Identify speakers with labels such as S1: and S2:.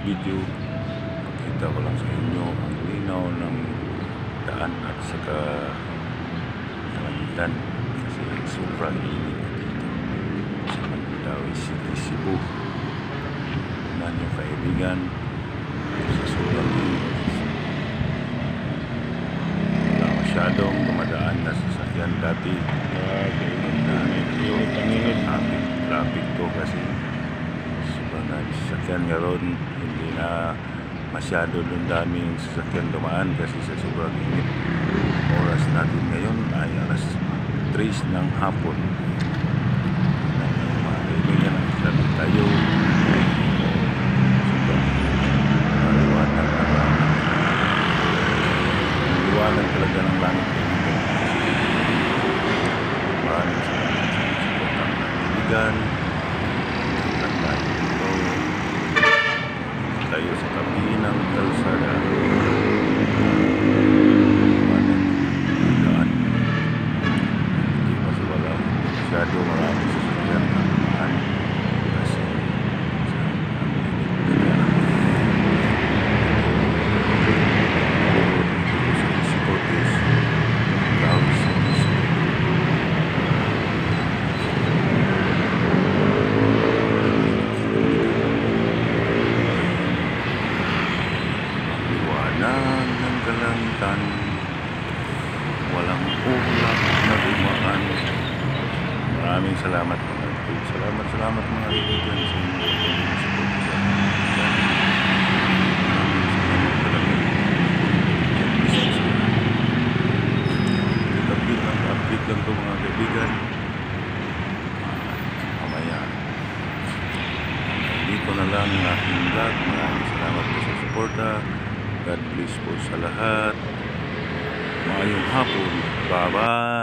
S1: video, pakita ko lang sa inyo ang linaw ng daan at saka kalangitan kasi sobrang init dito sa Mandaue City, Cebu. Tingnan nyo kaibigan, sa sobrang init, wala masyadong dumadaan na sasakyan dati. Traffic to kasi sobrang sasakyan ngayon, hindi na masyado dun daming sasakyan dumaan kasi sa sobrang init. Oras natin ngayon ay alas 3 ng hapon. Mga kaibigan, natin tayo. Sobrang maliwanag na langit. Maliwanag talaga ng langit. Maraming salamat sa support ng kaibigan. Tayo sa tabi ng kalsada. Hindi wala masyado marami sasakyan na dumaan kasi sa Sicotes, Mandaue City, ng kalangitan, walang ulap na dumaan. Maraming salamat mga kaibigan. Salamat mga kaibigan sa inyong support sa update lang to mga kaibigan. Mamaya dito na lang ang aking vlog. Maraming salamat po sa suporta. God bless po sa lahat. Maayong hapon. Bye-bye.